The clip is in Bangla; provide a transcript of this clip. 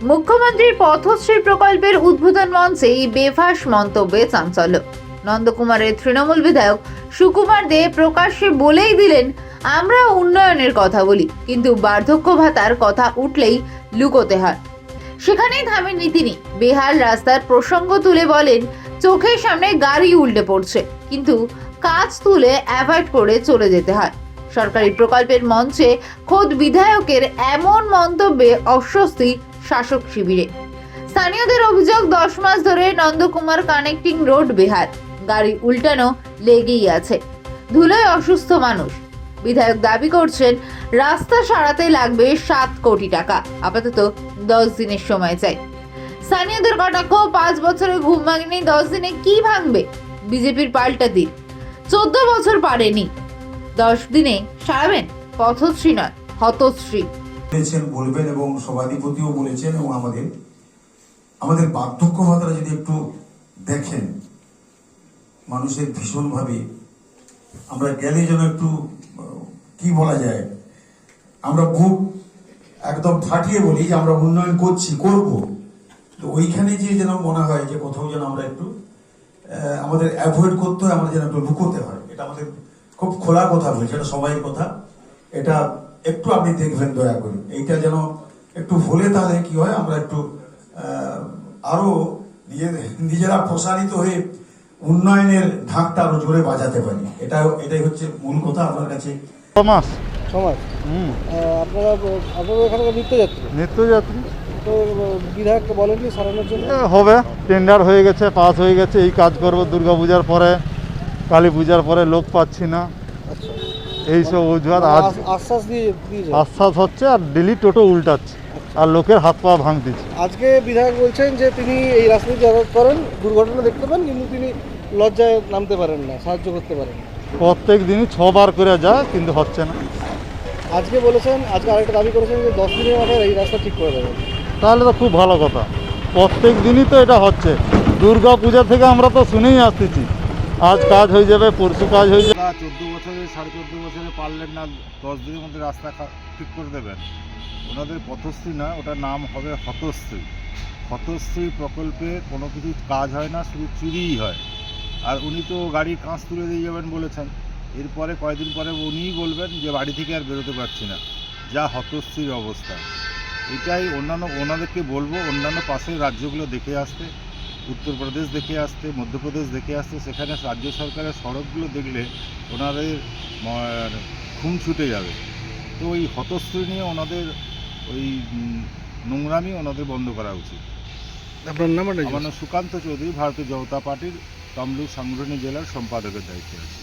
মুখ্যমন্ত্রীর পথশ্রী প্রকল্পের উদ্বোধন মঞ্চে এই বেফাঁস মন্তব্যে চাঞ্চল্য। নন্দকুমারের তৃণমূল বিধায়ক সুকুমার দে প্রকাশ্যে বলেই দিলেন, আমরা উন্নয়নের কথা বলি, কিন্তু বার্ধক্য ভাতার কথা উঠলেই লুকোতে হয়। সেখানেই থামেননি তিনি। বেহাল রাস্তার প্রসঙ্গ তুলে বলেন, চোখের সামনে গাড়ি উল্টে পড়ছে, কিন্তু কাজ তুলে অ্যাভয়েড করে চলে যেতে হয়। সরকারি প্রকল্পের মঞ্চে খোদ বিধায়কের এমন মন্তব্যে অস্বস্তি শাসক শিবিরে। স্থানীয়দের অভিযোগ, 10 মাস ধরে নন্দকুমার কানেক্টিং রোড বেহাল, গাড়ি উল্টানো লেগেই আছে, ধুলোয় অসুস্থ মানুষ। বিধায়ক দাবি করছেন, রাস্তা সারাতে লাগবে 7 কোটি টাকা, আপাতত 10 দিনের সময় চাই। স্থানীয়দের কটাক্ষ, 5 বছরে ঘুম ভাঙেনি, 10 দিনে কি ভাঙবে? বিজেপির পাল্টা দিন, 14 বছর পারেনি, 10 দিনে সারাবেন? পথশ্রী নয়, হতশ্রী বলেছেন, বলবেন এবং সভাধিপতিও বলেছেন। এবং আমাদের বার্ধক্য ভাতাটা যদি একটু দেখেন, মানুষের ভীষণভাবে, আমরা গেলে যেন একটু কি বলা যায়, আমরা বুক একদম ফাটিয়ে বলি যে আমরা উন্নয়ন করব, তো ওইখানে যে যেন মনে হয় যে কোথাও যেন আমরা একটু আমাদের অ্যাভয়েড করতে হয়, আমরা যেন একটু লুকোতে হয়। এটা আমাদের খুব খোলা কথা বলছে, এটা সবাই কথা। এটা একটু আপনি দেখবেন দয়া করে, এইটা যেন একটু হলে তাহলে কি হয়, আমরা একটু আরো নিজেরা প্রসারিত হয়ে উন্নয়নের ঢাকটা আরো জোরে বাজাতে পারি। এটাই হচ্ছে মূল কথা আপনার কাছে। সমাজ আপনারা এখানকার নিত্যযাত্রী তো বিধায়ককে বলেননি সারানোর জন্য? হবে, টেন্ডার হয়ে গেছে, পাস হয়ে গেছে, এই কাজ করবো দুর্গাপূজার পরে, কালী পূজার পরে, লোক পাচ্ছি না, আচ্ছা, এইসব অজুহাত। আজ আশ্বাস দিয়ে আশ্বাস হচ্ছে আর ডেলি টোটো উল্টাচ্ছে আর লোকের হাত পা ভাঙতেছে। আজকে বিধায়ক বলছেন যে তিনি এই রাস্তা দিয়ে যাতায়াত করেন, দুর্ঘটনা দেখতে পান, কিন্তু তিনি লজ্জায় নামতে পারেন না, সাহায্য করতে পারেন না। প্রত্যেক দিনই 6 বার করে যায়, কিন্তু হচ্ছে না। আজকে বলেছেন, আজকে আরেকটা দাবি করেছেন যে 10 দিনের মাথায় এই রাস্তা ঠিক করে দেবেন। তাহলে তো খুব ভালো কথা। প্রত্যেক দিনই তো এটা হচ্ছে, দুর্গা পূজা থেকে আমরা তো শুনেই আসতেছি, আজ কাজ হয়ে যাবে, পরশু কাজ হয়ে যাবে। 14 বছরে 14.5 বছরে পারলেন না 10 দিনের মধ্যে রাস্তা ঠিক করে দেবেন। ওনাদের পথশ্রী না, ওটার নাম হবে হতশ্রী। হতশ্রী প্রকল্পে কোনো কিছু কাজ হয় না, শুধু চুরিই হয়। আর উনি তো গাড়ির কাঁচ তুলে দিয়ে যাবেন বলেছেন, এরপরে কয়েকদিন পরে উনিই বলবেন যে বাড়ি থেকে আর বেরোতে পারছি না। যা হতশ্রীর অবস্থা, এটাই ওনাদেরকে বলবো অন্যান্য পাশের রাজ্যগুলো দেখে আসতে, উত্তরপ্রদেশ দেখে আসতে, মধ্যপ্রদেশ দেখে আসতে। সেখানে রাজ্য সরকারের সড়কগুলো দেখলে ওনাদের ঘুম ছুটে যাবে। তো ওই হতশ্রী নিয়ে ওনাদের ওই নোংরামি ওনাদের বন্ধ করা উচিত। আপনার নাম? আমার নাম সুকান্ত চৌধুরী, ভারতীয় জনতা পার্টির তমলুক সাংগঠনিক জেলার সম্পাদকের দায়িত্বে আছে।